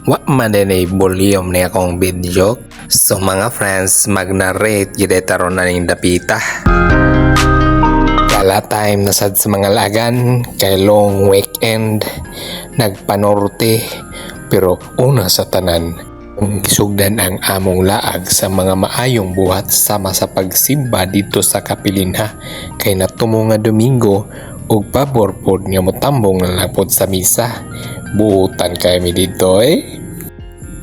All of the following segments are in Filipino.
Wa man din ay volume ni akong video. So mga friends, mag-narrate gidetaron na ning dapita. Kala time nasad sa mga lagan kay long weekend nagpanorte, pero una sa tanan gisugdan ang among laag sa mga maayong buhat sama sa pagsimba dito sa kapilinha kay natumo nga Domingo ug pabor pod nga motambong na lapod sa misa. Buutan kay mi dito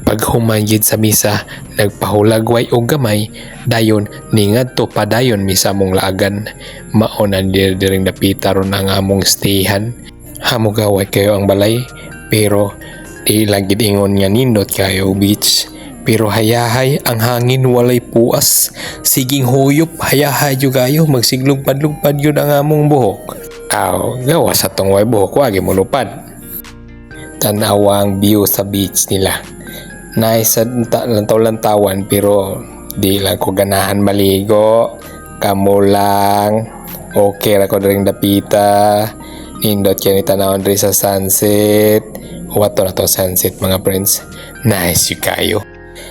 Pag humanggid sa misa, nagpahulagway og gamay, dayon ningadto pa dayon mi sa among laagan. Maonan diring napita ron ang among stayhan. Hamugaway kayo ang balay, pero di lang gid ingon nga nindot kayo beach. Pero hayahay ang hangin walay puas. Siging huyop hayahay jud kayo magsiglugpad-lugpad yun ang among buhok. Gawa sa tong way buhok wagi mo lupad. Tanawa ang view sa beach nila. Nice lantaw-lantawan pero di lang ko ganahan maligo. Kamo lang. Okay ra ko ring dapita. Nindot kaya ni tanawon rin sa sunset. Wato na to sunset mga friends. Nice yung kayo.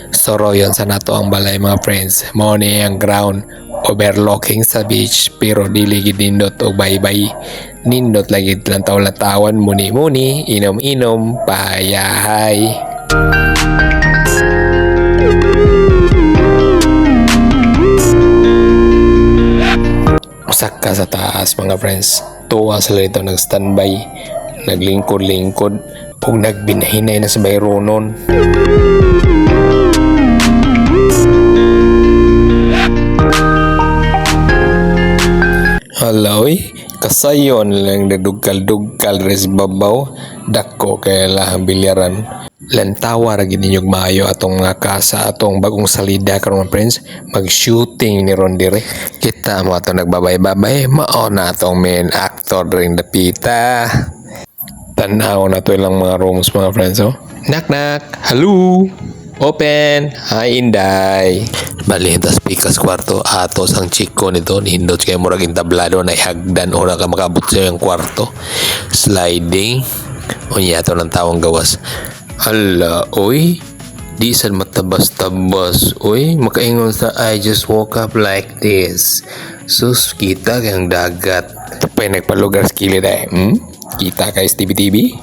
Soro yon sa nato ang balay mga friends. Mao ni ang ground overlooking sa beach pero dili gid nindot og bye-bye. Nindot lagi lantaw-lantawan muni-muni, inom-inom, payahay. Saka sa taas mga friends, tuwa sila ito nag-standby, naglingkod-lingkod ug nagbinahinay na sa bayronon. Haloy, kasayon lang nagdugkal-dugkal res babaw, dako kay lahang bilyaran. Lantawa ra gid ninyog maayo atong mga kasa atong bagong salida karon mga friends, mag-shooting ni ron dire. Kita mo ato nagbabay-babay, mao na atong main actor ring dapita. Tanaw na to ilang mga rooms mga friends Knock knock, hello. Open. Hi Inday. Bali tas pikas kwarto atos ang chiko nito nindot kay murag intablado na ihagdan ora ka makabot sa yung kwarto. Sliding. Unya to ng tawong gawas. Hala, oy. Di sad matabas-tabas. Oy, makaingon sa I just woke up like this. Sus, kita kang dagat. Tapay nagpalugar sa kilid Kita kay TV-TV.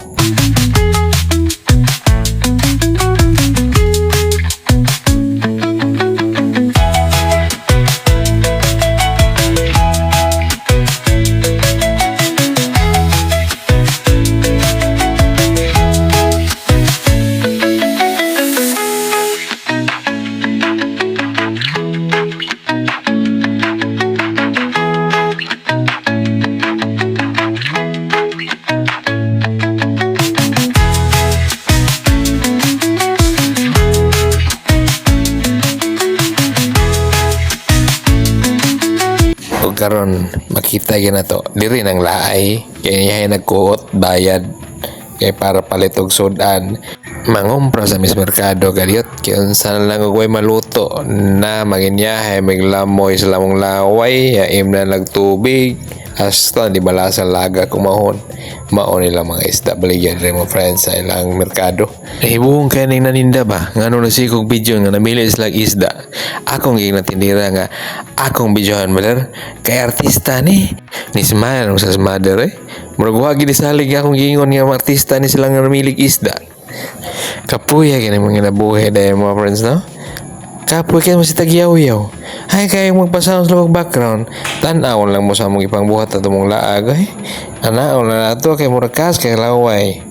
Karon makita gyud nato diri nang laay kay niya nagkuot bayad kay para palit og sudan mangumpra sa mis merkado kadiyot kay unsa lang og way maluto na maginyahay maglamoy sa lamong laway yaim na nagtubig hasta di balasa laga kumahon mao nila mga isda baligyan rin mga friends sa ilang merkado. Nahibuong kaya ning naninda ba ngano na sikog video nga namili islang isda akong ginatindira nga akong videohan brother kay artista ni smile sa mother murag wagi di salig akong gingon nga artista ni silang namilig isda. Kapuya kini mga nabuhay dayon mga friends Kapoy kayo si tagyaw-yaw. Ay kayong magpasound sa background. Tanaw lang mo sa mong ipangbuhat at mong laag. Anaon na nato kay murakas kay laway.